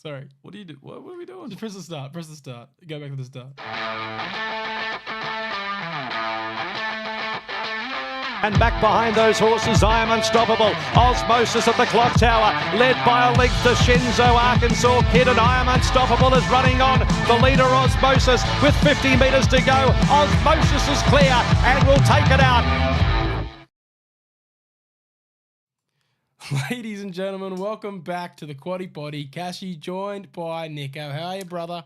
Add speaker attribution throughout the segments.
Speaker 1: Sorry.
Speaker 2: What do you do? What are we doing?
Speaker 1: Just press the start. Press the start. Go back to the start.
Speaker 3: And back behind those horses, I Am Unstoppable. Osmosis at the clock tower, led by a length to Shinzo, Arkansas Kid, and I Am Unstoppable is running on. The leader, Osmosis, with 50 metres to go. Osmosis is clear and will take it out.
Speaker 1: Ladies and gentlemen, welcome back to the Quaddie Poddy. Cashy joined by Nicko. How are you, brother?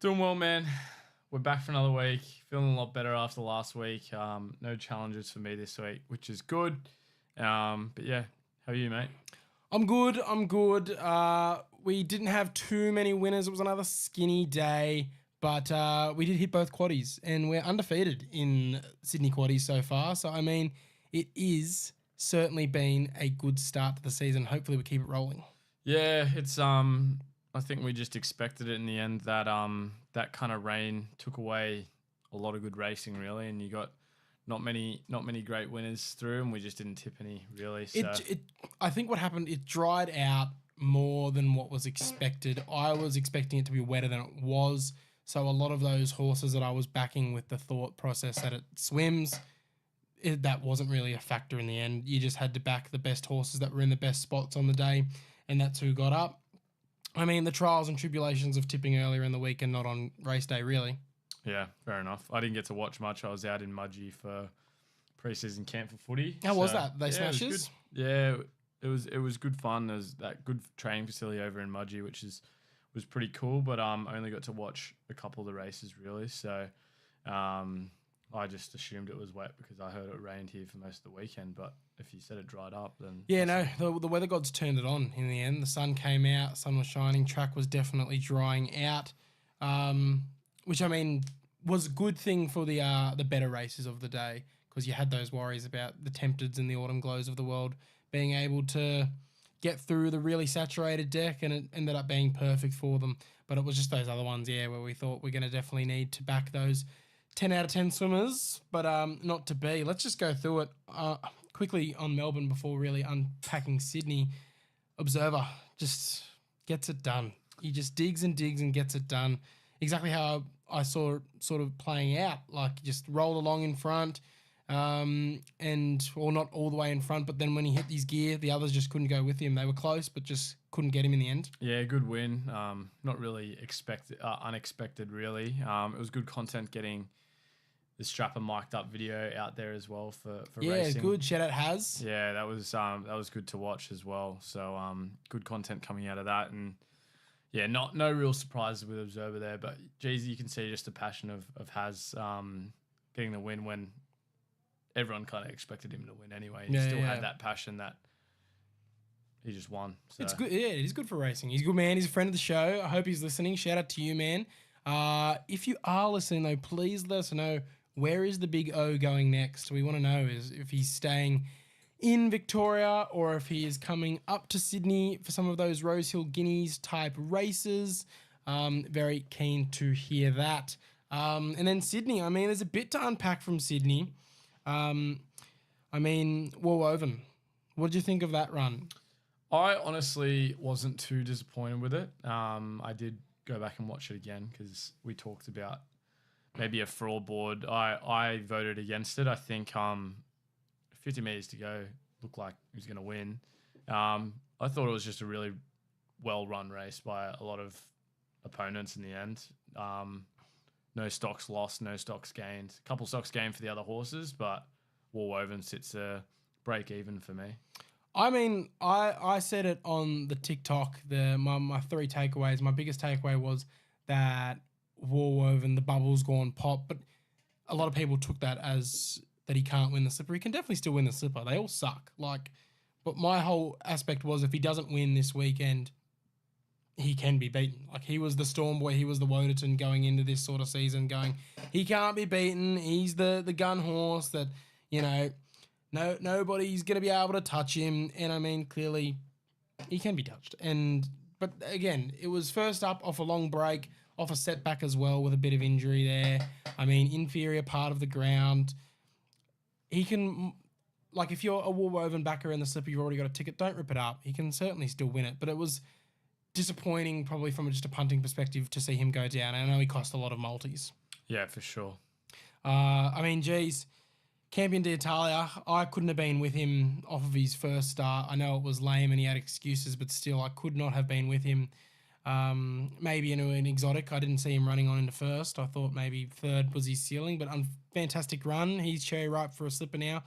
Speaker 2: Doing well, man. We're back for another week. Feeling a lot better after last week. No challenges for me this week, which is good. But yeah, how are you, mate?
Speaker 1: I'm good. We didn't have too many winners. It was another skinny day, but we did hit both quaddies, and we're undefeated in Sydney quaddies so far. So, I mean, it is certainly been a good start to the season. Hopefully we keep it rolling.
Speaker 2: Yeah, it's I think we just expected it in the end that that kind of rain took away a lot of good racing, really, and you got not many great winners through, and we just didn't tip any, really. So.
Speaker 1: I think what happened, it dried out more than what was expected. I was expecting it to be wetter than it was, so a lot of those horses that I was backing with the thought process that it swims, that wasn't really a factor in the end. You just had to back the best horses that were in the best spots on the day, and that's who got up. I mean, the trials and tribulations of tipping earlier in the week and not on race day, really.
Speaker 2: Yeah, fair enough. I didn't get to watch much. I was out in Mudgee for pre-season camp for footy.
Speaker 1: How was that? They smashes?
Speaker 2: It was good fun. There's that good training facility over in Mudgee, which was pretty cool. But I only got to watch a couple of the races, really. So I just assumed it was wet because I heard it rained here for most of the weekend. But if you said it dried up, then...
Speaker 1: Yeah, no, the weather gods turned it on in the end. The sun came out, sun was shining, track was definitely drying out, which, I mean, was a good thing for the better races of the day, because you had those worries about the Tempteds and the Autumn Glows of the world being able to get through the really saturated deck, and it ended up being perfect for them. But it was just those other ones, yeah, where we thought we're going to definitely need to back those 10 out of 10 swimmers, but not to be. Let's just go through it quickly on Melbourne before really unpacking Sydney. Observer just gets it done. He just digs and digs and gets it done. Exactly how I saw it sort of playing out. Like, just rolled along in front, and not all the way in front, but then when he hit his gear, the others just couldn't go with him. They were close, but just couldn't get him in the end.
Speaker 2: Yeah, good win. Not really unexpected, really. It was good content getting the strapper mic'd up video out there as well for racing.
Speaker 1: Yeah, good. Shout out Has.
Speaker 2: Yeah, that was good to watch as well. So good content coming out of that, and yeah, no real surprises with Observer there, but geez, you can see just the passion of Has getting the win when everyone kind of expected him to win anyway. He still had that passion that he just won. So.
Speaker 1: It's good. Yeah, it is good for racing. He's a good man. He's a friend of the show. I hope he's listening. Shout out to you, man. If you are listening, though, please let us know, where is the big O going next? We want to know is if he's staying in Victoria or if he is coming up to Sydney for some of those Rosehill Guineas type races. Very keen to hear that. And then Sydney, I mean, there's a bit to unpack from Sydney. I mean, Woolwoven, what did you think of that run?
Speaker 2: I honestly wasn't too disappointed with it. I did go back and watch it again because we talked about maybe a fraud board. I voted against it. I think 50 metres to go looked like he was going to win. I thought it was just a really well-run race by a lot of opponents in the end. No stocks lost, no stocks gained. A couple stocks gained for the other horses, but Woolwoven sits a break even for me.
Speaker 1: I mean, I said it on the TikTok, my three takeaways. My biggest takeaway was that Woolwoven, the bubble's gone pop, but a lot of people took that as that he can't win the slipper. He can definitely still win the slipper. They all suck. But my whole aspect was if he doesn't win this weekend, he can be beaten. Like, he was the Storm Boy, he was the Woderton going into this sort of season going, he can't be beaten. He's the gun horse that, you know, nobody's going to be able to touch him. And I mean, clearly he can be touched. But again, it was first up off a long break, off a setback as well with a bit of injury there. I mean, inferior part of the ground. He can, if you're a Woolwoven backer in the slipper, you've already got a ticket, don't rip it up. He can certainly still win it. But it was disappointing probably from just a punting perspective to see him go down. I know he cost a lot of multis.
Speaker 2: Yeah, for sure.
Speaker 1: I mean, geez, Campion d'Italia, I couldn't have been with him off of his first start. I know it was lame and he had excuses, but still, I could not have been with him. Maybe into an exotic. I didn't see him running on into first. I thought maybe third was his ceiling, but fantastic run. He's cherry ripe for a slipper now.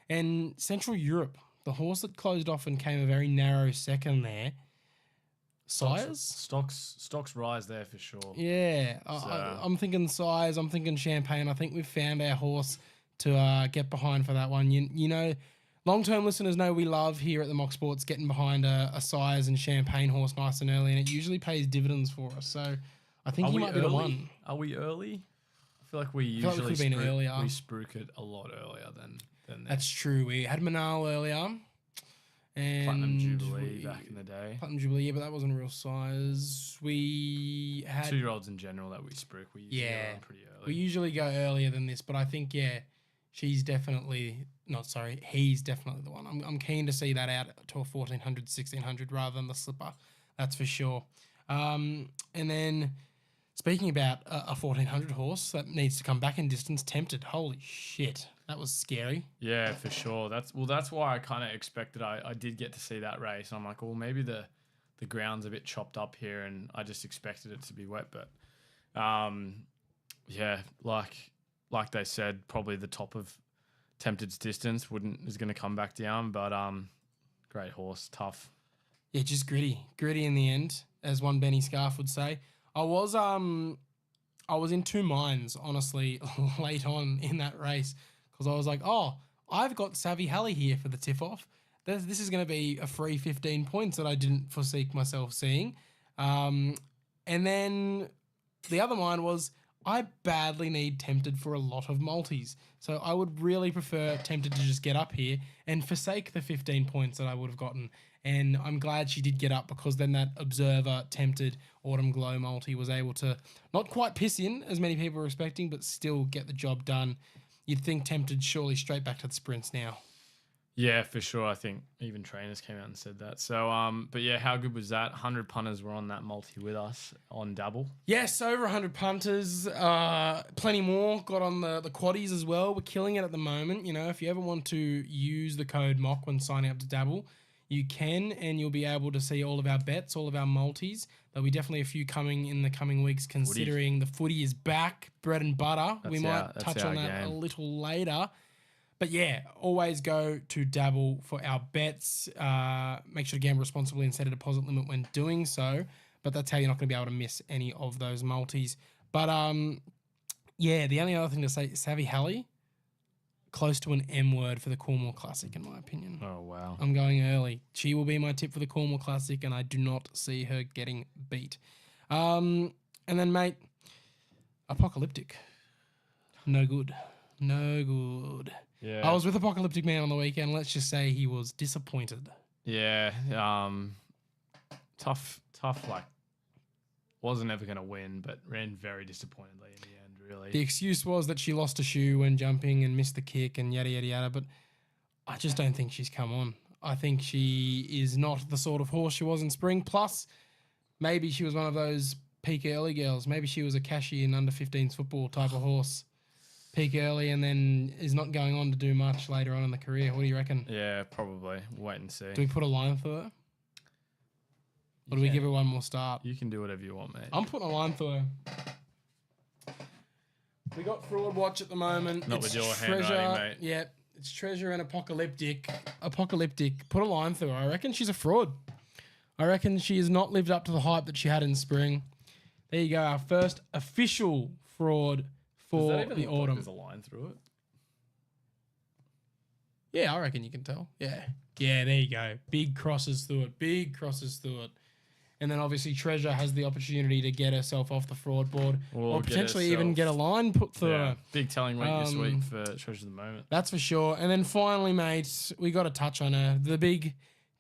Speaker 1: And Central Europe, the horse that closed off and came a very narrow second there. Sires?
Speaker 2: Stocks rise there for sure.
Speaker 1: Yeah, I'm thinking Sires. I'm thinking Champagne. I think we've found our horse to get behind for that one. You know, long-term listeners know we love here at the Mock Sports getting behind a Sires and Champagne horse nice and early, and it usually pays dividends for us. So I think he might be the one.
Speaker 2: Are we early? I feel like we
Speaker 1: I feel like
Speaker 2: usually
Speaker 1: we've been earlier.
Speaker 2: We spruik it a lot earlier than
Speaker 1: That's true. We had Manal earlier. And
Speaker 2: Platinum Jubilee back in the day.
Speaker 1: Platinum Jubilee, yeah, but that wasn't a real size. We had
Speaker 2: 2-year-olds in general that we spruik. We usually go on pretty early.
Speaker 1: We usually go earlier than this, but I think he's definitely the one. I'm keen to see that out to a 1400, 1600 rather than the slipper. That's for sure. And then speaking about a 1400 horse that needs to come back in distance, Tempted. Holy shit. That was scary.
Speaker 2: Yeah, for sure. That's why I kind of expected I did get to see that race. I'm like, well, maybe the ground's a bit chopped up here, and I just expected it to be wet. But yeah, like they said, probably the top of Tempted's distance is going to come back down. But great horse, tough.
Speaker 1: Yeah, just gritty in the end, as one Benny Scarf would say. I was in two minds, honestly, late on in that race. Because I was like, I've got Savvy Halley here for the tip-off. This is going to be a free 15 points that I didn't foresee myself seeing. And then the other mind was, I badly need Tempted for a lot of multis. So I would really prefer Tempted to just get up here and forsake the 15 points that I would have gotten. And I'm glad she did get up, because then that Observer Tempted Autumn Glow multi was able to not quite piss in, as many people were expecting, but still get the job done. You'd think Tempted surely straight back to the sprints now.
Speaker 2: Yeah, for sure. I think even trainers came out and said that. So, but yeah, how good was that? 100 punters were on that multi with us on Dabble.
Speaker 1: Yes, over 100 punters. Plenty more got on the Quaddies as well. We're killing it at the moment. You know, if you ever want to use the code MOCK when signing up to Dabble, you can, and you'll be able to see all of our bets, all of our multis. There'll be definitely a few coming in the coming weeks, considering the footy is back, bread and butter. We might touch on that a little later. But yeah, always go to Dabble for our bets. Make sure to gamble responsibly and set a deposit limit when doing so. But that's how you're not going to be able to miss any of those multis. But yeah, the only other thing to say, Savvy Halley, close to an M word for the Cornwall Classic, in my opinion.
Speaker 2: Oh, wow.
Speaker 1: I'm going early. She will be my tip for the Cornwall Classic, and I do not see her getting beat. And then, mate, Apocalyptic. No good. No good.
Speaker 2: Yeah.
Speaker 1: I was with Apocalyptic Man on the weekend. Let's just say he was disappointed.
Speaker 2: Yeah. Tough, like, wasn't ever going to win, but ran very disappointedly in the end, really.
Speaker 1: The excuse was that she lost a shoe when jumping and missed the kick and yada, yada, yada, but I just don't think she's come on. I think she is not the sort of horse she was in spring. Plus, maybe she was one of those peak early girls. Maybe she was a Cashy in under 15s football type of horse. Peak early and then is not going on to do much later on in the career. What do you reckon?
Speaker 2: Yeah, probably. Wait and see.
Speaker 1: Do we put a line through her? Or do we give her one more start?
Speaker 2: You can do whatever you want, mate.
Speaker 1: I'm putting a line through her. We got Fraud Watch at the moment.
Speaker 2: Not with your handwriting, mate.
Speaker 1: Yeah, it's Treasure and Apocalyptic. Put a line through her. I reckon she's a fraud. I reckon she has not lived up to the hype that she had in spring. There you go. Our first official fraud for the autumn.
Speaker 2: There's a line through it.
Speaker 1: Yeah, I reckon you can tell. Yeah. Yeah, there you go. Big crosses through it. And then obviously Treasure has the opportunity to get herself off the fraud board or potentially even get a line put through her.
Speaker 2: Big telling week this week for Treasure at the moment.
Speaker 1: That's for sure. And then finally, mate, we got to touch on her. The big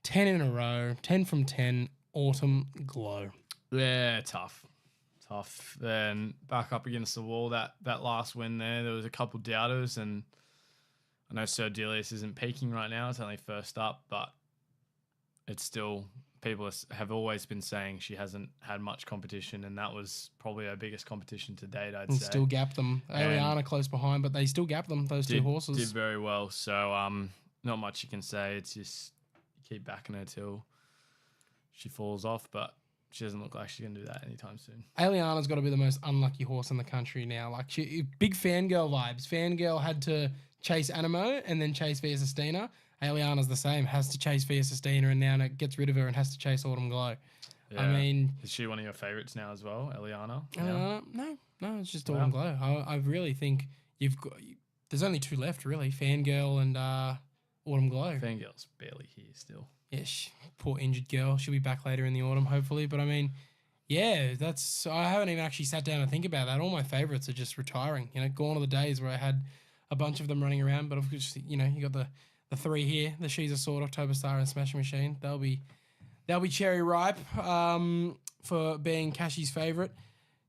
Speaker 1: 10 in a row, 10 from 10, Autumn Glow.
Speaker 2: Yeah, tough. Then back up against the wall, that last win there was a couple doubters, and I know Sir Delius isn't peaking right now. It's only first up, but it's still people have always been saying she hasn't had much competition, and that was probably her biggest competition to date, I'd say.
Speaker 1: Still gap them. Aliana close behind, but they still gap them, those two horses.
Speaker 2: Did very well. So not much you can say. It's just keep backing her till she falls off, but she doesn't look like she's going to do that anytime soon.
Speaker 1: Aliana's got to be the most unlucky horse in the country now. Like, big fangirl vibes. Fangirl had to chase Animo and then chase Via Sistina. Aliana's the same, has to chase Via Sistina and now gets rid of her and has to chase Autumn Glow.
Speaker 2: Yeah.
Speaker 1: I mean...
Speaker 2: Is she one of your favourites now as well, Aliana?
Speaker 1: No, it's just Autumn Glow. I really think there's only two left, really. Fangirl and Autumn Glow.
Speaker 2: Fangirl's barely here still.
Speaker 1: Yeah, poor injured girl. She'll be back later in the autumn, hopefully. But I mean, yeah, I haven't even actually sat down and think about that. All my favourites are just retiring. Gone are the days where I had a bunch of them running around. But of course, you got the three here: the Sheza, Sword, October Star, and Smashing Machine. They'll be cherry ripe for being Cashy's favourite.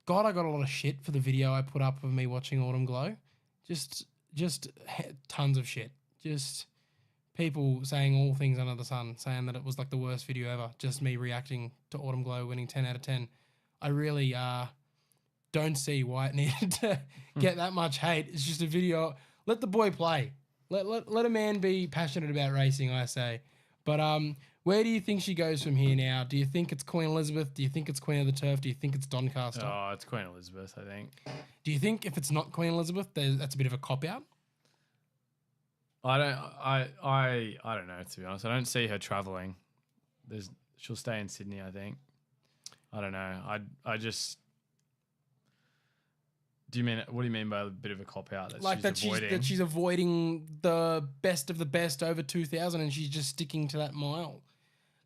Speaker 1: God, I got a lot of shit for the video I put up of me watching Autumn Glow. Just tons of shit. Just people saying all things under the sun, saying that it was like the worst video ever. Just me reacting to Autumn Glow winning 10 out of 10. I really don't see why it needed to get that much hate. It's just a video. Let the boy play. Let a man be passionate about racing, I say. But where do you think she goes from here now? Do you think it's Queen Elizabeth? Do you think it's Queen of the Turf? Do you think it's Doncaster?
Speaker 2: Oh, it's Queen Elizabeth, I think.
Speaker 1: Do you think if it's not Queen Elizabeth, that's a bit of a cop-out?
Speaker 2: I don't know, to be honest. I don't see her travelling. She'll stay in Sydney, I think. I don't know. I just... what do you mean by a bit of a cop-out?
Speaker 1: That she's avoiding the best of the best over 2,000 and she's just sticking to that mile.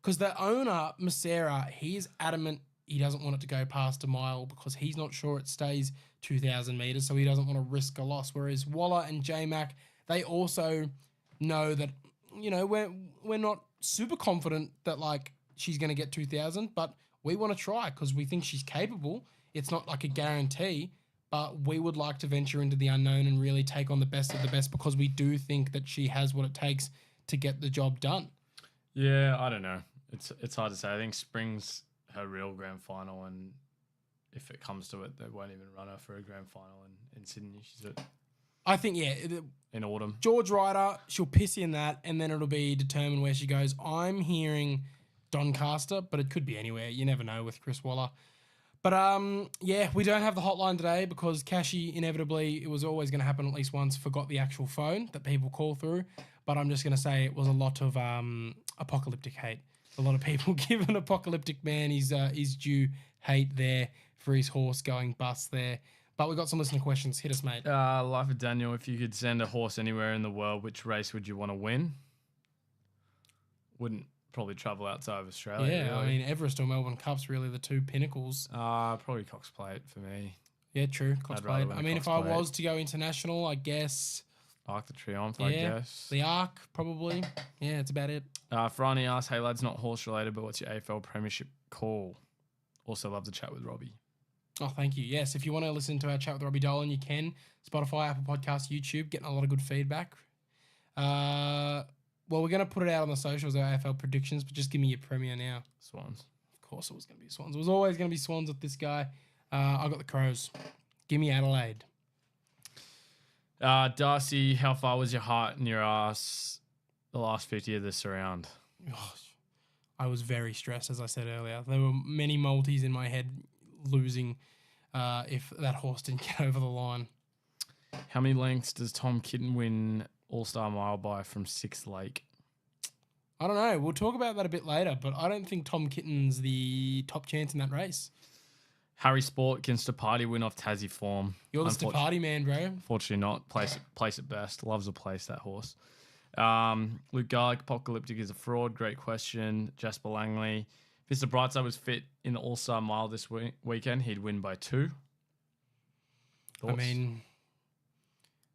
Speaker 1: Because the owner, Macera, he's adamant he doesn't want it to go past a mile because he's not sure it stays 2,000 metres, so he doesn't want to risk a loss. Whereas Waller and J-Mac, they also know that, we're not super confident that, she's going to get 2,000, but we want to try because we think she's capable. It's not like a guarantee, but we would like to venture into the unknown and really take on the best of the best because we do think that she has what it takes to get the job done. Yeah,
Speaker 2: I don't know. It's hard to say. I think spring's her real grand final, and if it comes to it, they won't even run her for a grand final in Sydney.
Speaker 1: I think,
Speaker 2: in autumn.
Speaker 1: George Ryder, she'll piss in that, and then it'll be determined where she goes. I'm hearing Doncaster, but it could be anywhere. You never know with Chris Waller. But, we don't have the hotline today because Cashy, inevitably, it was always going to happen at least once, forgot the actual phone that people call through. But I'm just going to say it was a lot of apocalyptic hate. A lot of people giving Apocalyptic Man his due hate there for his horse going bust there. But we got some listener questions. Hit us, mate.
Speaker 2: Life of Daniel, if you could send a horse anywhere in the world, which race would you want to win? Wouldn't probably travel outside of Australia.
Speaker 1: Yeah,
Speaker 2: really.
Speaker 1: I mean, Everest or Melbourne Cup's really the two pinnacles.
Speaker 2: Probably Cox Plate for me.
Speaker 1: Yeah, true. Cox Plate. I mean, if I was to go international, I guess...
Speaker 2: Arc de Triomphe, I guess.
Speaker 1: The Arc, probably. Yeah, it's about it.
Speaker 2: Franny asks, hey lads, not horse related, but what's your AFL Premiership call? Also love the chat with Robbie.
Speaker 1: Oh, thank you. Yes, if you want to listen to our chat with Robbie Dolan, you can. Spotify, Apple Podcasts, YouTube, getting a lot of good feedback. Well, we're going to put it out on the socials, our AFL predictions, but just give me your Premier now.
Speaker 2: Swans.
Speaker 1: Of course it was going to be Swans. It was always going to be Swans with this guy. I got the Crows. Give me Adelaide.
Speaker 2: Darcy, how far was your heart and your ass the last 50 of the surround?
Speaker 1: Gosh, I was very stressed, as I said earlier. There were many multis in my head losing if that horse didn't get over the line.
Speaker 2: How many lengths does Tom Kitten win All-Star Mile by from Sixth Lake?
Speaker 1: I don't know. We'll talk about that a bit later, but I don't think Tom Kitten's the top chance in that race.
Speaker 2: Harry Sport, can Stapati win off Tassie form?
Speaker 1: You're the Stapati man, bro.
Speaker 2: Unfortunately not. Place it best. Loves a place, that horse. Luke Garlick, Apocalyptic is a fraud. Great question. Jasper Langley. If Mr. Brightside was fit in the All-Star Mile this weekend, he'd win by 2. Thoughts?
Speaker 1: I mean,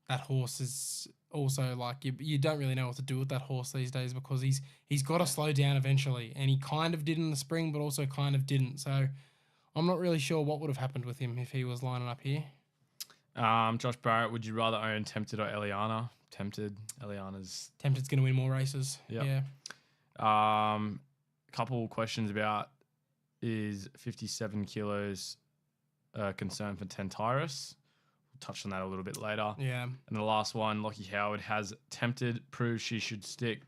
Speaker 1: that horse is also like, you don't really know what to do with that horse these days because he's got to slow down eventually. And he kind of did in the spring, but also kind of didn't. So I'm not really sure what would have happened with him if he was lining up here.
Speaker 2: Josh Barrett, would you rather own Tempted or Eliana? Tempted. Eliana's...
Speaker 1: Tempted's going to win more races.
Speaker 2: Yep.
Speaker 1: Yeah.
Speaker 2: a couple questions about is 57 kilos concern for Tentyris. We'll touch on that a little bit later.
Speaker 1: Yeah.
Speaker 2: And the last one, Lockie Howard has attempted, proved she should stick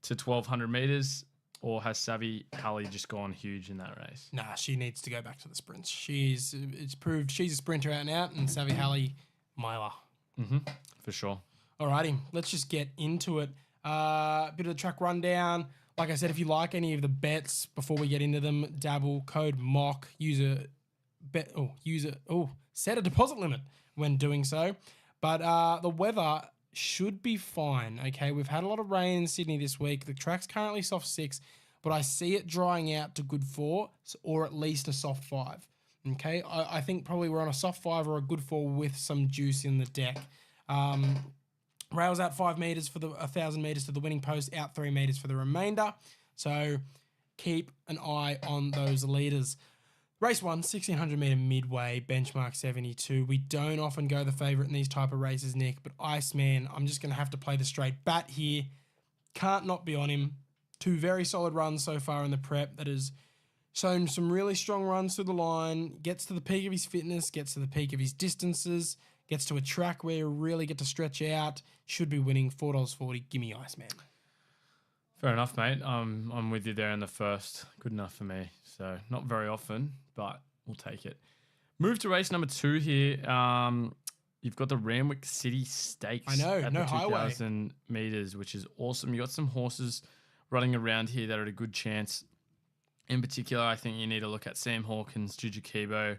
Speaker 2: to 1,200 meters, or has Savvy Halley just gone huge in that race?
Speaker 1: Nah, she needs to go back to the sprints. It's proved she's a sprinter out and out, and Savvy Halley, miler.
Speaker 2: For sure.
Speaker 1: Alrighty, let's just get into it. Bit of the track rundown. Like I said, if you like any of the bets before we get into them, dabble, code MOCK, set a deposit limit when doing so. But the weather should be fine, okay? We've had a lot of rain in Sydney this week. The track's currently soft 6, but I see it drying out to good 4 or at least a soft 5, okay? I think probably we're on a soft 5 or a good 4 with some juice in the deck. Rails out 5 meters for the 1,000 meters to the winning post, out 3 meters for the remainder. So keep an eye on those leaders. Race 1, 1,600 meter midway, benchmark 72. We don't often go the favourite in these type of races, Nick, but Iceman, I'm just going to have to play the straight bat here. Can't not be on him. 2 very solid runs so far in the prep that has shown some really strong runs through the line, gets to the peak of his fitness, gets to the peak of his distances, gets to a track where you really get to stretch out, should be winning $4.40. Gimme Iceman.
Speaker 2: Fair enough, mate. I'm with you there in the first. Good enough for me. So not very often, but we'll take it. Move to race number 2 here. You've got the Randwick City Stakes.
Speaker 1: I know,
Speaker 2: at
Speaker 1: no
Speaker 2: the
Speaker 1: highway.
Speaker 2: 2,000 meters, which is awesome. You got some horses running around here that are a good chance. In particular, I think you need to look at Sam Hawkins, Juju Kibo,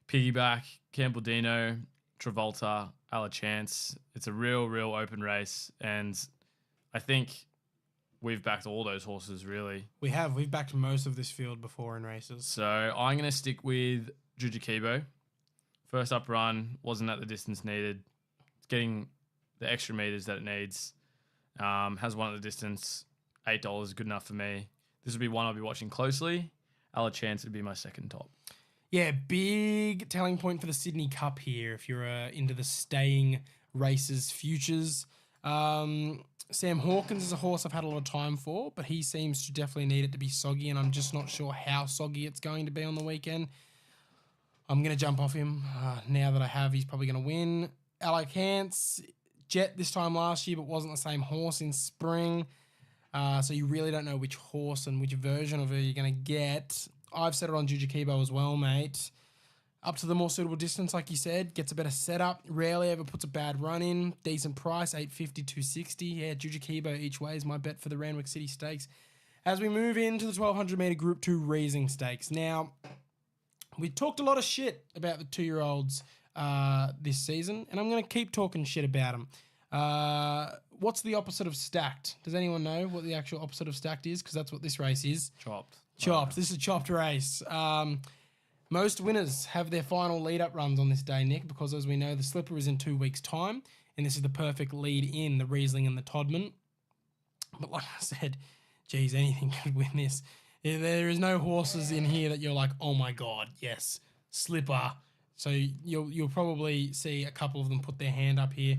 Speaker 2: Piggyback, Campbell-Dino, Travolta, Alla Chance. It's a real open race, and I think we've backed all those horses, really.
Speaker 1: We've backed most of this field before in races.
Speaker 2: So I'm going to stick with Juju Kibo. First up run, wasn't at the distance needed. It's getting the extra meters that it needs. Has won at the distance. $8 is good enough for me. This will be one I'll be watching closely. Alla Chance would be my second top.
Speaker 1: Yeah, big telling point for the Sydney Cup here if you're into the staying races futures. Sam Hawkins is a horse I've had a lot of time for, but he seems to definitely need it to be soggy, and I'm just not sure how soggy it's going to be on the weekend. I'm going to jump off him. Now that I have, he's probably going to win. Alla Chance, jet this time last year, but wasn't the same horse in spring. So you really don't know which horse and which version of her you're going to get. I've set it on Juju Kibo as well, mate. Up to the more suitable distance, like you said, gets a better setup. Rarely ever puts a bad run in. Decent price, $8.50, $2.60. Yeah, Juju Kibo each way is my bet for the Randwick City Stakes. As we move into the 1,200 metre Group 2 Reasing Stakes. Now, we talked a lot of shit about the 2-year-olds this season, and I'm going to keep talking shit about them. What's the opposite of stacked? Does anyone know what the actual opposite of stacked is? Because that's what this race is.
Speaker 2: Chopped.
Speaker 1: This is a chopped race. Most winners have their final lead-up runs on this day, Nick, because as we know, the Slipper is in 2 weeks' time, and this is the perfect lead-in, the Riesling and the Todman. But like I said, geez, anything could win this. There is no horses in here that you're like, oh my God, yes, Slipper. So you'll probably see a couple of them put their hand up here.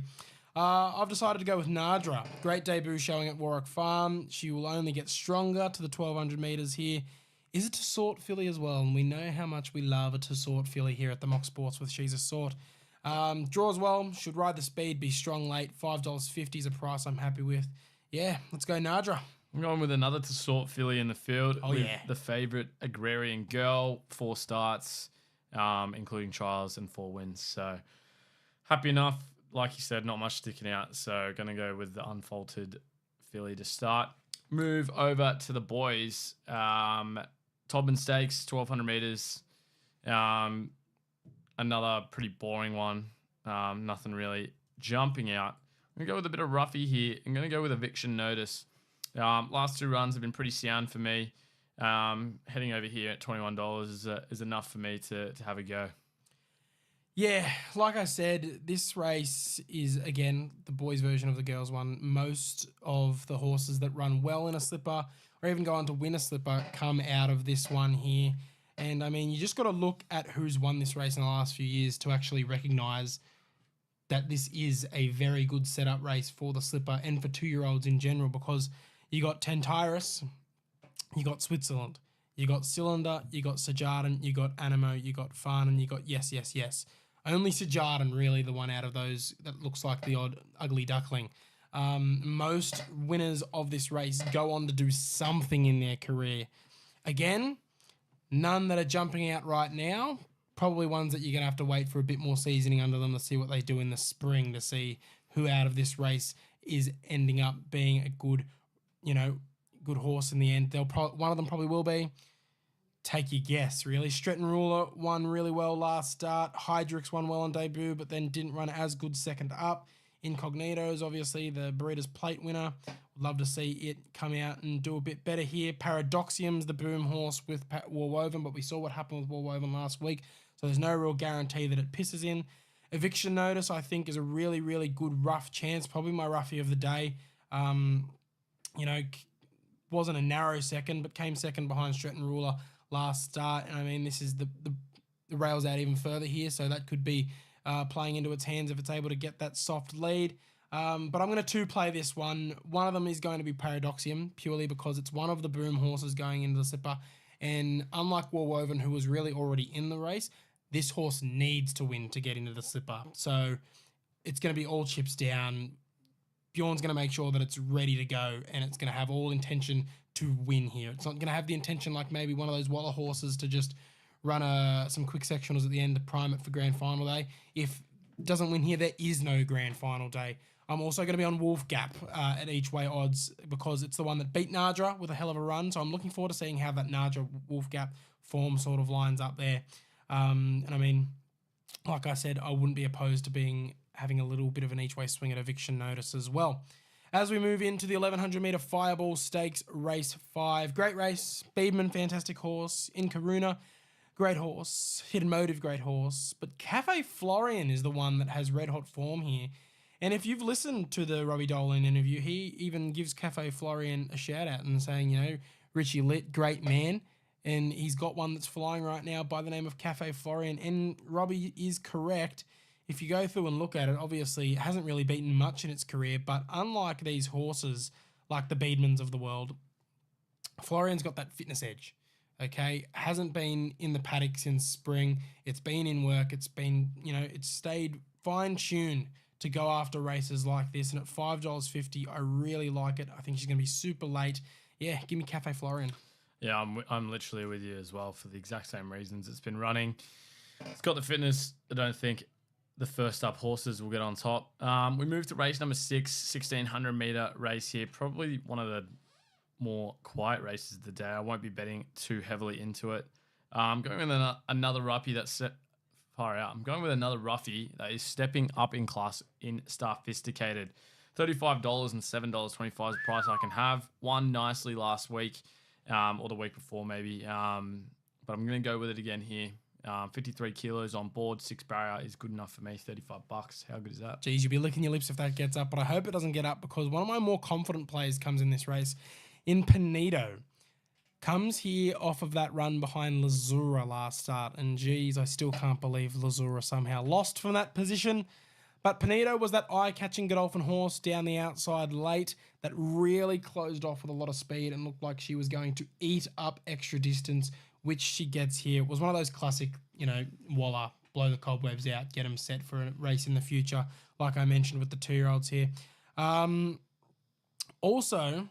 Speaker 1: I've decided to go with Nadra. Great debut showing at Warwick Farm. She will only get stronger to the 1,200 metres here. Is it to sort filly as well? And we know how much we love a to sort filly here at the Mock Sports with She's a Sort. Draws well, should ride the speed, be strong late. $5.50 is a price I'm happy with. Yeah, let's go Nadra.
Speaker 2: I'm going with another to sort filly in the field.
Speaker 1: Oh,
Speaker 2: with
Speaker 1: yeah.
Speaker 2: The favourite Agrarian Girl, 4 starts, including trials and 4 wins. So happy enough. Like you said, not much sticking out. So going to go with the unfaulted filly to start. Move over to the boys. Todman Stakes, 1,200 metres. Another pretty boring one. Nothing really jumping out. I'm going to go with a bit of roughy here. I'm going to go with Eviction Notice. Last 2 runs have been pretty sound for me. Heading over here at $21 is enough for me to have a go.
Speaker 1: Yeah, like I said, this race is, again, the boys' version of the girls' one. Most of the horses that run well in a slipper or even go on to win a slipper come out of this one here. And, I mean, you just got to look at who's won this race in the last few years to actually recognise that this is a very good setup race for the slipper and for 2-year-olds in general, because you got Tentyris, You got Switzerland, you got Cylinder, you got Sajardin, you got Animo, you got Farnan, you got Yes, Yes, Yes. Only Sajardin really the one out of those that looks like the odd ugly duckling. Most winners of this race go on to do something in their career. Again, none that are jumping out right now. Probably ones that you're going to have to wait for a bit more seasoning under them to see what they do in the spring, to see who out of this race is ending up being a good, good horse in the end. One of them probably will be. Take your guess, really. Stretton Ruler won really well last start. Hydrix won well on debut, but then didn't run as good second up. Incognito's obviously the Breeders' Plate winner. Would love to see it come out and do a bit better here. Paradoxium's the boom horse with Warwoven, but we saw what happened with Warwoven last week, so there's no real guarantee that it pisses in. Eviction Notice, I think, is a really, really good rough chance. Probably my roughie of the day. Wasn't a narrow second, but came second behind Stretton Ruler last start. And I mean, this is the rails out even further here, so that could be playing into its hands if it's able to get that soft lead. But I'm going to two-play this one. One of them is going to be Paradoxium, purely because it's one of the boom horses going into the slipper. And unlike Warwoven, who was really already in the race, this horse needs to win to get into the slipper. So it's going to be all chips down. Bjorn's going to make sure that it's ready to go, and it's going to have all intention to win here. It's not going to have the intention like maybe one of those Waller horses to just run some quick sectionals at the end to prime it for grand final day. If it doesn't win here, there is no grand final day. I'm also going to be on Wolf Gap at each way odds because it's the one that beat Nadra with a hell of a run. So I'm looking forward to seeing how that Nadra Wolf Gap form sort of lines up there. And I mean, like I said, I wouldn't be opposed to having a little bit of an each way swing at Eviction Notice as well. As we move into the 1100 metre Fireball Stakes Race 5. Great race. Beedman, fantastic horse. In Karuna, great horse. Hidden Motive, great horse. But Cafe Florian is the one that has red hot form here. And if you've listened to the Robbie Dolan interview, he even gives Cafe Florian a shout out and saying, Richie Litt, great man. And he's got one that's flying right now by the name of Cafe Florian. And Robbie is correct. If you go through and look at it, obviously it hasn't really beaten much in its career, but unlike these horses, like the Beedmans of the world, Florian's got that fitness edge, okay? Hasn't been in the paddock since spring. It's been in work. It's been, it's stayed fine-tuned to go after races like this, and at $5.50, I really like it. I think she's going to be super late. Yeah, give me Cafe Florian.
Speaker 2: Yeah, I'm literally with you as well for the exact same reasons. It's been running. It's got the fitness. I don't think the first up horses will get on top. We move to race number 6, 1600 metre race here. Probably one of the more quiet races of the day. I won't be betting too heavily into it. I'm going with another roughie that's set far out. I'm going with another roughie that is stepping up in class in Sophisticated. $35 and $7.25 is the price I can have. Won nicely last week, or the week before maybe. But I'm going to go with it again here. 53 kilos on board, 6 barrier is good enough for me. $35. How good is that?
Speaker 1: Geez, you'll be licking your lips if that gets up, but I hope it doesn't get up because one of my more confident players comes in this race in Panito. Comes here off of that run behind Lazura last start. And geez, I still can't believe Lazura somehow lost from that position. But Panito was that eye-catching Godolphin horse down the outside late that really closed off with a lot of speed and looked like she was going to eat up extra distance, which she gets here. It was one of those classic, Waller, blow the cobwebs out, get them set for a race in the future, like I mentioned with the 2-year-olds here. Also,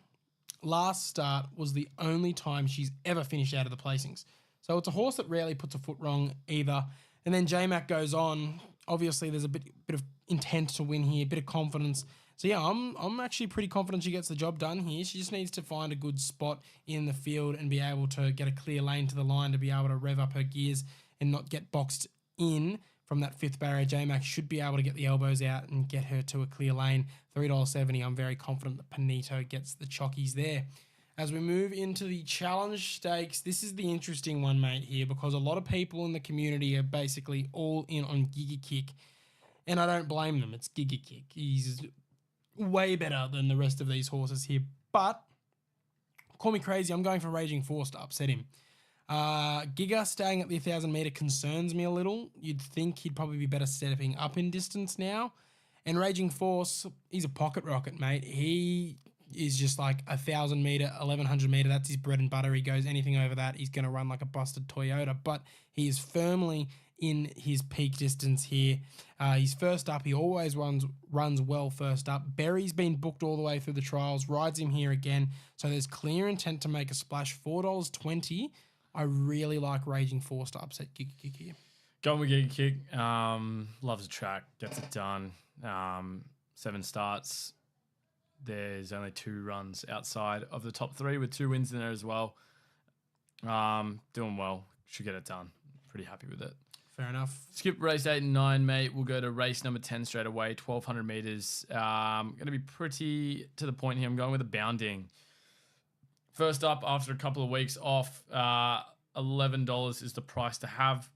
Speaker 1: last start was the only time she's ever finished out of the placings. So it's a horse that rarely puts a foot wrong either. And then J-Mac goes on. Obviously, there's a bit of intent to win here, a bit of confidence. So yeah, I'm actually pretty confident she gets the job done here. She just needs to find a good spot in the field and be able to get a clear lane to the line to be able to rev up her gears and not get boxed in from that 5th barrier. J-Mac should be able to get the elbows out and get her to a clear lane. $3.70, I'm very confident that Panito gets the chockies there. As we move into the Challenge Stakes, this is the interesting one, mate, here, because a lot of people in the community are basically all in on Giga Kick, and I don't blame them. It's Giga Kick. He's way better than the rest of these horses here, but call me crazy, I'm going for Raging Force to upset him. Giga staying at the 1,000 metre concerns me a little. You'd think he'd probably be better stepping up in distance now. And Raging Force, he's a pocket rocket, mate. He, is just like 1,000 meter, 1,100 meter. That's his bread and butter. He goes anything over that, he's going to run like a busted Toyota. But he is firmly in his peak distance here. He's first up. He always runs well first up. Berry's been booked all the way through the trials. Rides him here again. So there's clear intent to make a splash. $4.20. I really like Raging Force to upset Giga Kick here.
Speaker 2: Going with Giga Kick. Loves the track. Gets it done. 7 starts. There's only 2 runs outside of the top 3 with 2 wins in there as well. Doing well. Should get it done. Pretty happy with it.
Speaker 1: Fair enough.
Speaker 2: Skip race 8 and 9, mate. We'll go to race number 10 straight away. 1,200 meters. Going to be pretty to the point here. I'm going with a bounding. First up, after a couple of weeks off, $11 is the price to have.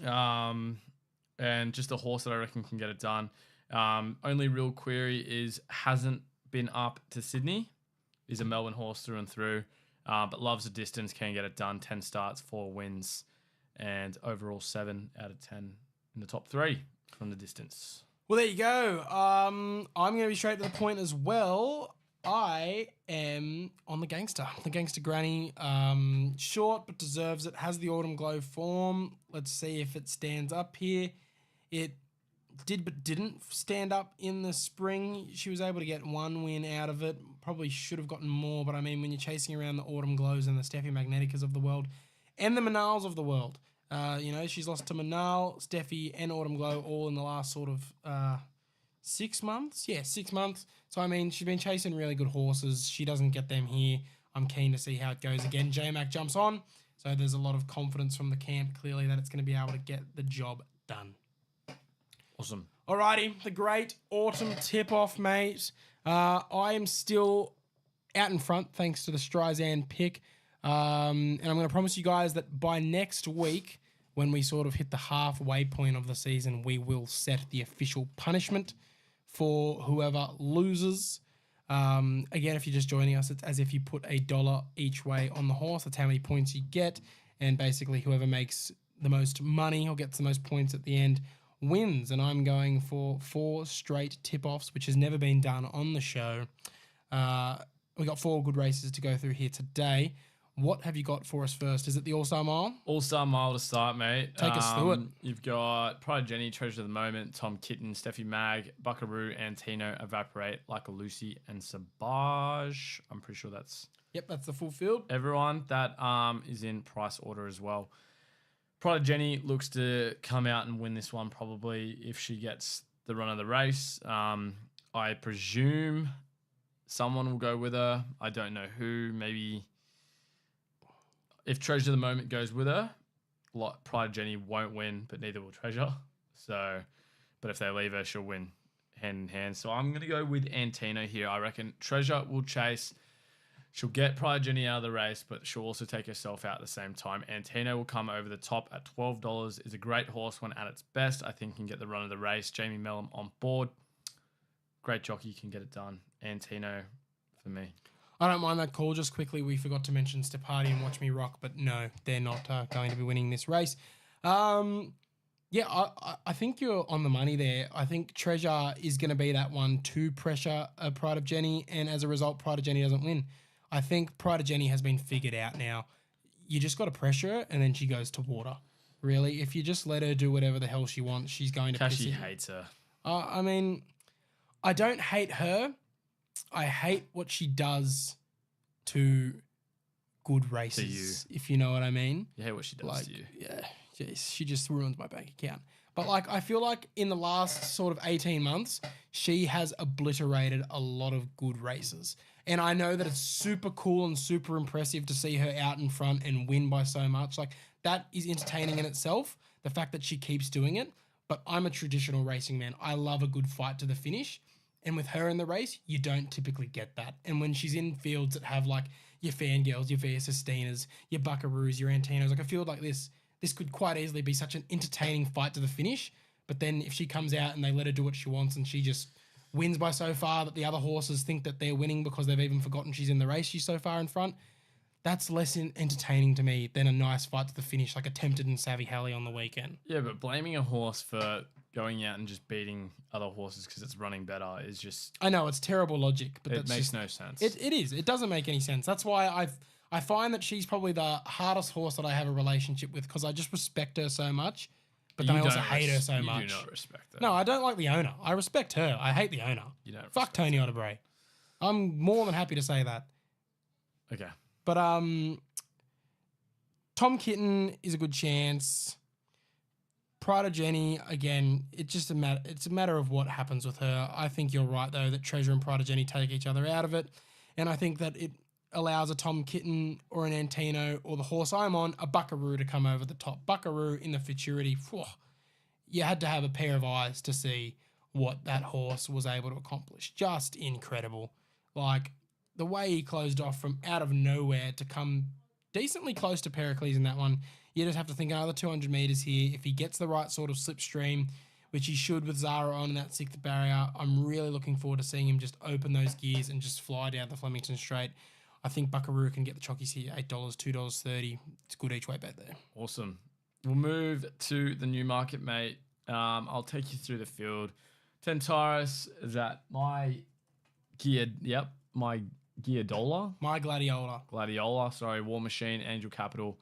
Speaker 2: And just a horse that I reckon can get it done. Only real query is hasn't been up to Sydney. Is a Melbourne horse through and through, but loves the distance, can get it done. 10 starts, 4 wins, and overall 7 out of 10 in the top 3 from the distance.
Speaker 1: Well, there you go. I'm going to be straight to the point as well. I am on the Gangster Granny. Short, but deserves it. Has the Autumn Glow form. Let's see if it stands up here. It did, but didn't stand up in the spring. She was able to get 1 win out of it. Probably should have gotten more, but I mean, when you're chasing around the Autumn Glows and the Steffi Magneticas of the world and the Manals of the world, she's lost to Manal, Steffi, and Autumn Glow all in the last sort of 6 months. Yeah, 6 months. So, I mean, she's been chasing really good horses. She doesn't get them here. I'm keen to see how it goes again. J-Mac jumps on. So there's a lot of confidence from the camp, clearly, that it's going to be able to get the job done.
Speaker 2: Awesome.
Speaker 1: Alrighty, the great autumn tip-off, mate. I am still out in front thanks to the Streisand pick. And I'm going to promise you guys that by next week, when we sort of hit the halfway point of the season, we will set the official punishment for whoever loses. Again, if you're just joining us, it's as if you put $1 each way on the horse. That's how many points you get. And basically, whoever makes the most money or gets the most points at the end wins. And I'm going for 4 straight tip-offs, which has never been done on the show. We got 4 good races to go through here today. What have you got for us first? Is it the All-Star Mile?
Speaker 2: All-Star Mile to start, mate.
Speaker 1: Take us through it.
Speaker 2: You've got Pride Jenny, Treasure of the Moment, Tom Kitten, Steffi Mag, Buckaroo, Antino, Evaporate, Like a Lucy, and Sabaj. I'm pretty sure that's...
Speaker 1: Yep, that's the full field.
Speaker 2: Everyone that is in price order as well. Pride Jenny looks to come out and win this one probably if she gets the run of the race. I presume someone will go with her. I don't know who. Maybe if Treasure of the Moment goes with her, Pride Jenny won't win, but neither will Treasure. So, but if they leave her, she'll win hand in hand. So I'm going to go with Antino here. I reckon Treasure will chase. She'll get Pride Jenny out of the race, but she'll also take herself out at the same time. Antino will come over the top at $12. Is a great horse when at its best. I think can get the run of the race. Jamie Mellum on board. Great jockey, can get it done. Antino for me.
Speaker 1: I don't mind that call. Just quickly, we forgot to mention Step Hardy and Watch Me Rock, but no, they're not going to be winning this race. I think you're on the money there. I think Treasure is going to be that one to pressure Pride of Jenny, and as a result, Pride of Jenny doesn't win. I think Pride of Jenny has been figured out now. You just got to pressure her, and then she goes to water. Really, if you just let her do whatever the hell she wants, she's going to
Speaker 2: Cashy hates her.
Speaker 1: I mean, I don't hate her. I hate what she does to good races, if you know what I mean.
Speaker 2: You hate what she does to you.
Speaker 1: Yeah, jeez, she just ruins my bank account. But I feel like in the last sort of 18 months, she has obliterated a lot of good races. And I know that it's super cool and super impressive to see her out in front and win by so much. That is entertaining in itself, the fact that she keeps doing it. But I'm a traditional racing man. I love a good fight to the finish. And with her in the race, you don't typically get that. And when she's in fields that have your Fangirls, your Via Sustinas, your Buckaroos, your Antinos, I feel like this could quite easily be such an entertaining fight to the finish. But then if she comes out and they let her do what she wants and she just wins by so far that the other horses think that they're winning because they've even forgotten she's in the race, she's so far in front, that's less entertaining to me than a nice fight to the finish, like Attempted and Savvy Halley on the weekend.
Speaker 2: Yeah, but blaming a horse for going out and just beating other horses because it's running better is just...
Speaker 1: I know, it's terrible logic, but
Speaker 2: it
Speaker 1: that's
Speaker 2: makes
Speaker 1: just,
Speaker 2: no sense.
Speaker 1: It is. It doesn't make any sense. That's why I find that she's probably the hardest horse that I have a relationship with because I just respect her so much, but then I also hate her so much.
Speaker 2: You do not respect her.
Speaker 1: No, I don't like the owner. I respect her. I hate the owner.
Speaker 2: You don't
Speaker 1: Fuck
Speaker 2: respect
Speaker 1: Tony Otterbury. I'm more than happy to say that.
Speaker 2: Okay.
Speaker 1: But Tom Kitten is a good chance. Pride of Jenny, again, it's a matter of what happens with her. I think you're right, though, that Treasure and Pride of Jenny take each other out of it. And I think that it allows a Tom Kitten or an Antino or the horse I'm on, a Buckaroo, to come over the top. Buckaroo in the futurity, you had to have a pair of eyes to see what that horse was able to accomplish. Just incredible. Like, the way he closed off from out of nowhere to come decently close to Pericles in that one. You just have to think another 200 metres here. If he gets the right sort of slipstream, which he should with Zara on in that sixth barrier, I'm really looking forward to seeing him just open those gears and just fly down the Flemington Straight. I think Buckaroo can get the chockies here, $8, $2.30. It's a good each way bet there.
Speaker 2: Awesome. We'll move to the Newmarket, mate. I'll take you through the field. Tentyris is at my Giadola.
Speaker 1: My Gladiola.
Speaker 2: War Machine, Angel Capital,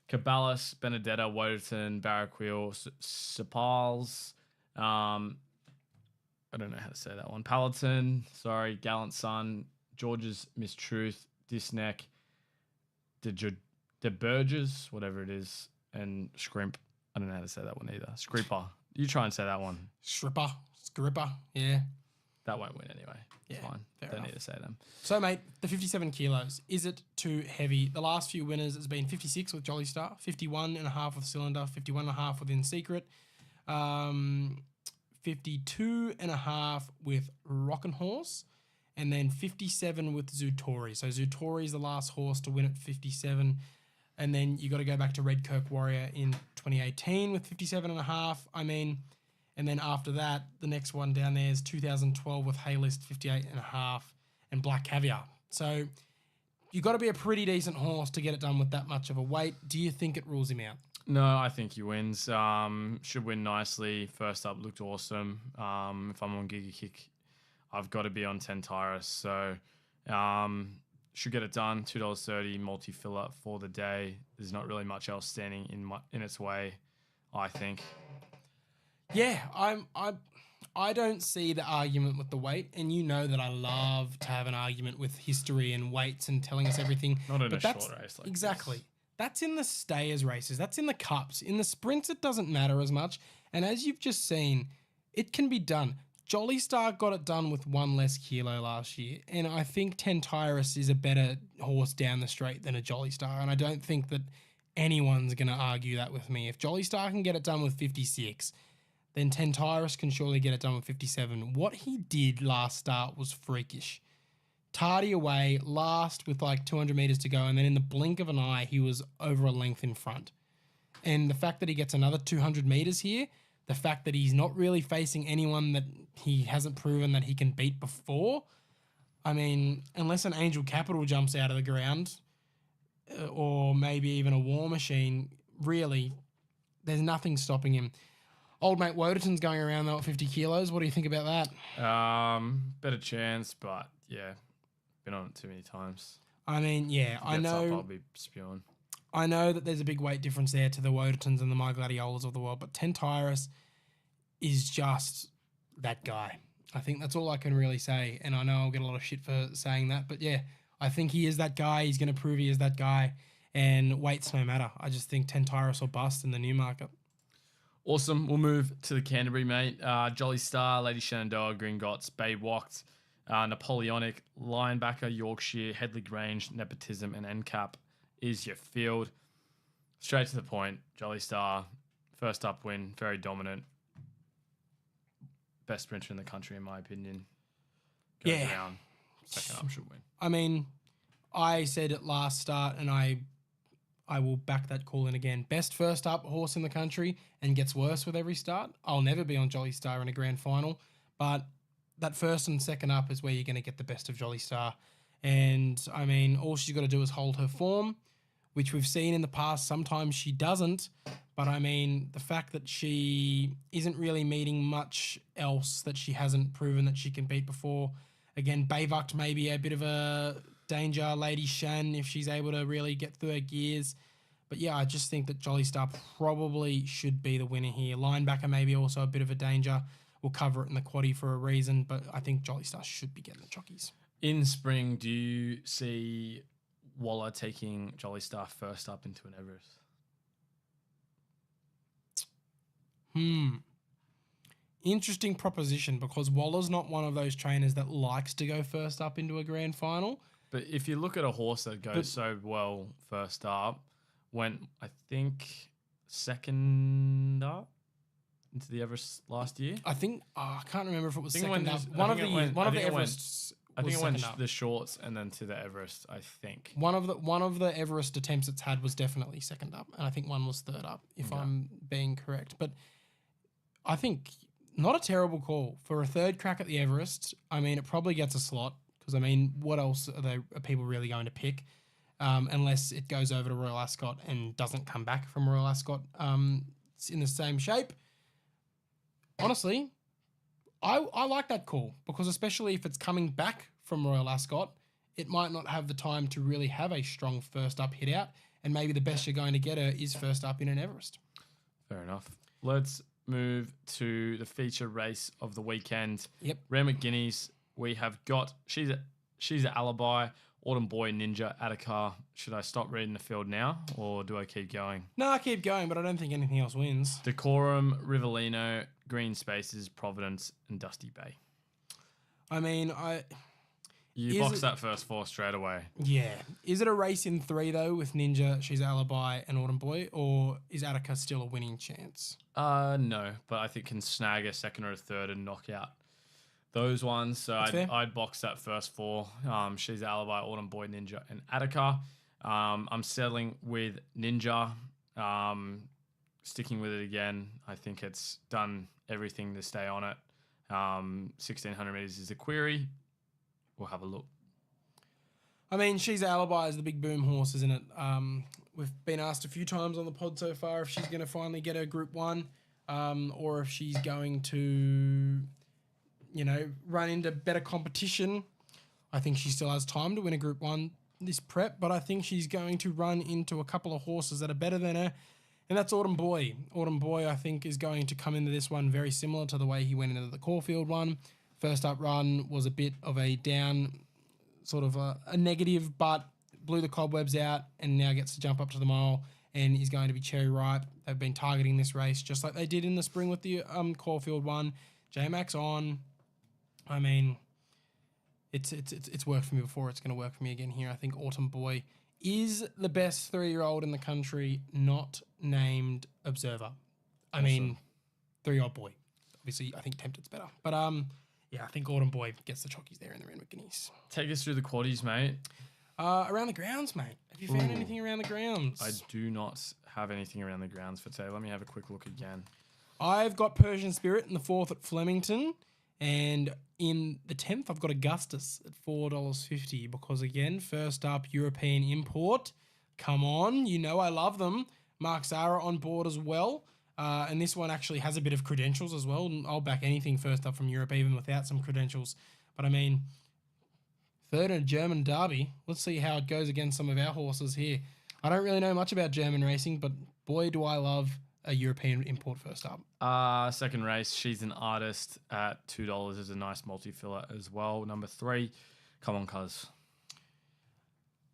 Speaker 2: Caballas, Benedetta, Woderton, Barraquil, Sepals. I don't know how to say that one. Palatine, Gallant Sun, George's Mistruth, Disneck, De Burgess, whatever it is, and Scrimp. I don't know how to say that one either. Scripper. You try and say that one.
Speaker 1: Scripper, yeah.
Speaker 2: That won't win anyway. It's fine. Don't need to say them.
Speaker 1: So, mate, the 57 kilos, is it too heavy? The last few winners has been 56 with Jolly Star, 51.5 with Cylinder, 51.5 with In Secret, 52.5 with Rockin' Horse, and then 57 with Zootori. So Zootori is the last horse to win at 57. And then you got to go back to Red Kirk Warrior in 2018 with 57.5. I mean, and then after that, the next one down there is 2012 with Haylist 58.5 and Black Caviar. So you got to be a pretty decent horse to get it done with that much of a weight. Do you think it rules him out?
Speaker 2: No, I think he wins. Should win nicely. First up looked awesome. If I'm on Giga Kick, I've got to be on Tentyris. So should get it done. $2.30 multi-filler for the day. There's not really much else standing in its way, I think.
Speaker 1: Yeah, I don't see the argument with the weight, and you know that I love to have an argument with history and weights and telling us everything.
Speaker 2: Not in a short race like
Speaker 1: exactly.
Speaker 2: this.
Speaker 1: That's in the stayers races. That's in the cups. In the sprints, it doesn't matter as much. And as you've just seen, it can be done. Jolly Star got it done with one less kilo last year, and I think Tentyris is a better horse down the straight than a Jolly Star, and I don't think that anyone's going to argue that with me. If Jolly Star can get it done with 56, then Tentyris can surely get it done with 57. What he did last start was freakish. Tardy away, last with like 200 metres to go, and then in the blink of an eye, he was over a length in front. And the fact that he gets another 200 metres here, the fact that he's not really facing anyone that he hasn't proven that he can beat before, I mean, unless an Angel Capital jumps out of the ground, or maybe even a War Machine, really, there's nothing stopping him. Old mate Woderton's going around though at 50 kilos. What do you think about that?
Speaker 2: Better chance, but yeah, been on it too many times.
Speaker 1: I mean, yeah, I know.
Speaker 2: I'll be spewing.
Speaker 1: I know that there's a big weight difference there to the Wodertons and the My Gladiolas of the world, but Tentyris is just that guy. I think that's all I can really say, and I know I'll get a lot of shit for saying that, but yeah, I think he is that guy. He's going to prove he is that guy, and weights no matter. I just think Tentyris will bust in the Newmarket.
Speaker 2: Awesome. We'll move to the Canterbury, mate. Jolly Star, Lady Shenandoah, Gringotts, Bay Walked, Napoleonic, Linebacker, Yorkshire, Headley Grange, Nepotism, and NCAP is your field. Straight to the point. Jolly Star, first up win, very dominant. Best sprinter in the country, in my opinion. Goes around. Second up should win.
Speaker 1: I mean, I said it last start, and I will back that call in again. Best first up horse in the country and gets worse with every start. I'll never be on Jolly Star in a grand final, but that first and second up is where you're going to get the best of Jolly Star. And, I mean, all she's got to do is hold her form, which we've seen in the past. Sometimes she doesn't. But, I mean, the fact that she isn't really meeting much else that she hasn't proven that she can beat before. Again, Bayvukt may be a bit of a danger. Lady Shan, if she's able to really get through her gears. But, yeah, I just think that Jolly Star probably should be the winner here. Linebacker maybe also a bit of a danger. We'll cover it in the quaddie for a reason, but I think Jolly Star should be getting the jockeys.
Speaker 2: In spring, do you see Waller taking Jolly Star first up into an Everest?
Speaker 1: Interesting proposition, because Waller's not one of those trainers that likes to go first up into a grand final.
Speaker 2: But if you look at a horse that goes so well first up, went, I think, second up into the Everest last year.
Speaker 1: I think, I can't remember if it was
Speaker 2: I think
Speaker 1: second
Speaker 2: it
Speaker 1: up.
Speaker 2: went-
Speaker 1: One
Speaker 2: I
Speaker 1: of
Speaker 2: think
Speaker 1: the
Speaker 2: it
Speaker 1: years,
Speaker 2: went-
Speaker 1: one
Speaker 2: I
Speaker 1: of the
Speaker 2: think it went-
Speaker 1: Everests.
Speaker 2: I think it
Speaker 1: was
Speaker 2: went
Speaker 1: second up.
Speaker 2: the shorts and then to the Everest, I think.
Speaker 1: One of the Everest attempts it's had was definitely second up, and I think one was third up, if I'm being correct. But I think not a terrible call for a third crack at the Everest. I mean, it probably gets a slot because, I mean, what else are people really going to pick? Unless it goes over to Royal Ascot and doesn't come back from Royal Ascot it's in the same shape. Honestly, I like that call, because especially if it's coming back from Royal Ascot, it might not have the time to really have a strong first up hit out, and maybe the best you're going to get her is first up in an Everest.
Speaker 2: Fair enough. Let's move to the feature race of the weekend.
Speaker 1: Yep.
Speaker 2: Randwick Guineas. We have got she's a Alibi, Autumn Boy, Ninja, Attica. Should I stop reading the field now, or do I keep going?
Speaker 1: No, I keep going, but I don't think anything else wins.
Speaker 2: Decorum, Rivellino, Green Spaces, Providence, and Dusty Bay.
Speaker 1: I mean,
Speaker 2: You
Speaker 1: Is
Speaker 2: box
Speaker 1: it-
Speaker 2: that first four straight away.
Speaker 1: yeah. Is it a race in 3 though with Ninja, She's Alibi, and Autumn Boy, or is Attica still a winning chance?
Speaker 2: No, but I think can snag a second or a third and knock out those ones. So
Speaker 1: fair.
Speaker 2: I'd box that first four. She's Alibi, Autumn Boy, Ninja, and Attica. I'm settling with Ninja. Sticking with it again. I think it's done everything to stay on it. 1600 meters is a query. We'll have a look.
Speaker 1: I mean, She's Alibi is the big boom horse, isn't it? We've been asked a few times on the pod so far if she's going to finally get her Group 1, or if she's going to, run into better competition. I think she still has time to win a Group 1 this prep, but I think she's going to run into a couple of horses that are better than her, and that's Autumn Boy. Autumn Boy, I think, is going to come into this one very similar to the way he went into the Caulfield one. First up run was a bit of a down, sort of a negative, but blew the cobwebs out and now gets to jump up to the mile and is going to be cherry ripe. They've been targeting this race just like they did in the spring with the Caulfield one. J-Max on. I mean, it's worked for me before. It's going to work for me again here. I think Autumn Boy is the best 3-year-old in the country, not named Observer. I mean, 3-year-old boy. Obviously, I think Tempted's better. But yeah, I think Autumn Boy gets the chockies there in the Randwick Guineas.
Speaker 2: Take us through the quaddies, mate.
Speaker 1: Around the grounds, mate. Have you found anything around the grounds?
Speaker 2: I do not have anything around the grounds for today. Let me have a quick look again.
Speaker 1: I've got Persian Spirit in the 4th at Flemington. And in the 10th, I've got Augustus at $4.50 because, again, first up, European import. Come on, I love them. Mark Zara on board as well. And this one actually has a bit of credentials as well. And I'll back anything first up from Europe, even without some credentials. But, I mean, third in a German derby. Let's see how it goes against some of our horses here. I don't really know much about German racing, but boy, do I love a European import first up.
Speaker 2: Second race, She's an Artist at $2 is a nice multi-filler as well. Number 3, come on, cuz.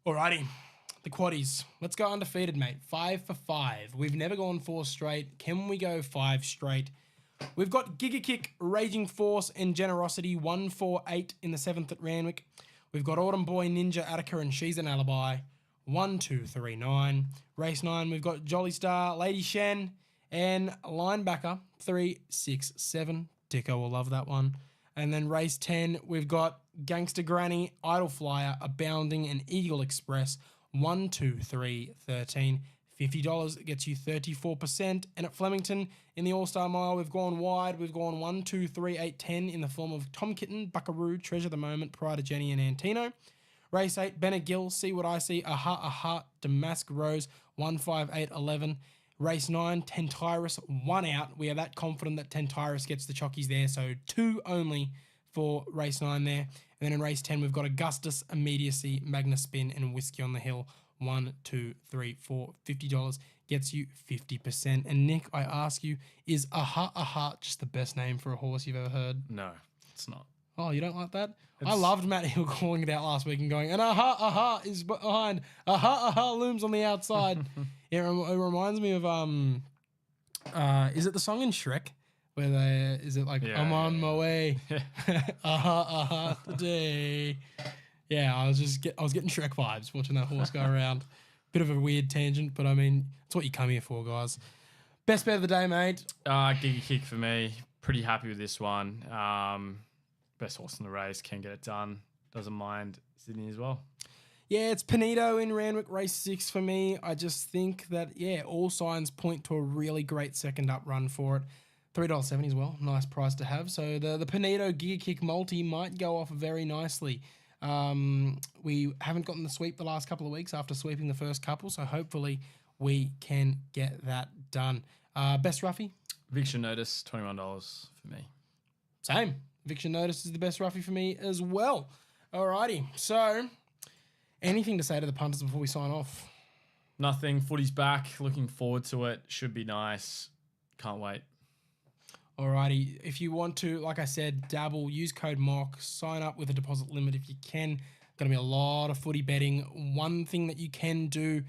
Speaker 1: Alrighty, the quaddies. Let's go undefeated, mate. 5 for 5. We've never gone 4 straight. Can we go 5 straight? We've got Giga Kick, Raging Force, and Generosity 148 in the 7th at Randwick. We've got Autumn Boy, Ninja, Attica, and She's an Alibi 1, 2, 3, 9. Race 9, we've got Jolly Star, Lady Shen, and Linebacker 3, 6, 7. Dicko will love that one. And then race 10, we've got Gangster Granny, Idle Flyer, Abounding, and Eagle Express 1, 2, 3, 13. $50 gets you 34%. And at Flemington, in the All-Star Mile, we've gone wide. We've gone 1, 2, 3, 8, 10 in the form of Tom Kitten, Buckaroo, Treasure the Moment, Pride of Jenny, and Antino. Race 8, Benegill, See What I See, Aha, Damask Rose, 158.11. Race 9, Tentyris, 1 out. We are that confident that Tentyris gets the chockies there, so 2 only for race 9 there. And then in race 10, we've got Augustus, Immediacy, Magnus Spin, and Whiskey on the Hill. 1, 2, 3, 4, $50 gets you 50%. And Nick, I ask you, is Aha just the best name for a horse you've ever heard?
Speaker 2: No, it's not.
Speaker 1: Oh, you don't like that? I loved Matt Hill calling it out last week and going, and Aha is behind. Aha looms on the outside. It reminds me of, is it the song in Shrek? Where is it like, I'm on my way. Aha today. Yeah, I was getting Shrek vibes watching that horse go around. Bit of a weird tangent, but I mean, it's what you come here for, guys. Best bet of the day, mate.
Speaker 2: Giga Kick for me. Pretty happy with this one. Best horse in the race, can get it done. Doesn't mind Sydney as well.
Speaker 1: Yeah, it's Panito in Randwick race 6 for me. I just think that, all signs point to a really great second up run for it. $3.70 as well. Nice price to have. So the Panito Giga Kick multi might go off very nicely. We haven't gotten the sweep the last couple of weeks after sweeping the first couple, so hopefully we can get that done. Best roughie?
Speaker 2: Eviction Notice, $21 for me.
Speaker 1: Same. Eviction Notice is the best roughie for me as well. Alrighty. So, anything to say to the punters before we sign off?
Speaker 2: Nothing. Footy's back. Looking forward to it. Should be nice. Can't wait.
Speaker 1: Alrighty. If you want to, like I said, dabble, use code MOCK, sign up with a deposit limit if you can. Going to be a lot of footy betting. One thing that you can do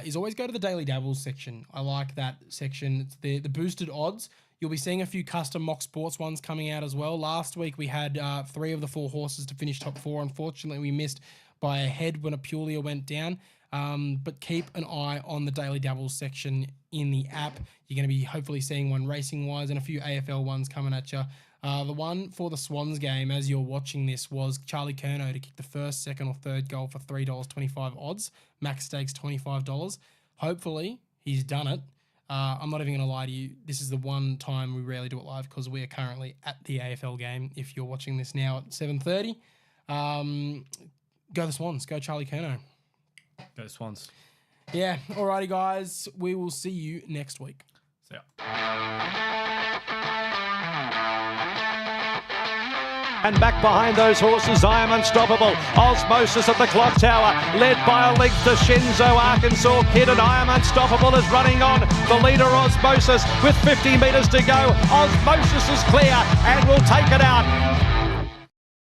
Speaker 1: is always go to the Daily Dabbles section. I like that section. It's the boosted odds. You'll be seeing a few custom mock sports ones coming out as well. Last week we had 3 of the 4 horses to finish top 4. Unfortunately, we missed by a head when Apulia went down. But keep an eye on the Daily Dabbles section in the app. You're going to be hopefully seeing one racing-wise and a few AFL ones coming at you. The one for the Swans game, as you're watching this, was Charlie Curnow to kick the first, second, or third goal for $3.25 odds. Max stakes $25. Hopefully, he's done it. I'm not even going to lie to you. This is the one time we rarely do it live because we are currently at the AFL game. If you're watching this now at 7:30, go the Swans. Go Charlie Curnow.
Speaker 2: Go Swans.
Speaker 1: Yeah. Alrighty, guys. We will see you next week.
Speaker 2: See ya.
Speaker 3: And back behind those horses, I Am Unstoppable. Osmosis at the clock tower, led by a length to Shinzo, Arkansas Kid, and I Am Unstoppable is running on. The leader, Osmosis, with 50 metres to go. Osmosis is clear and will take it out.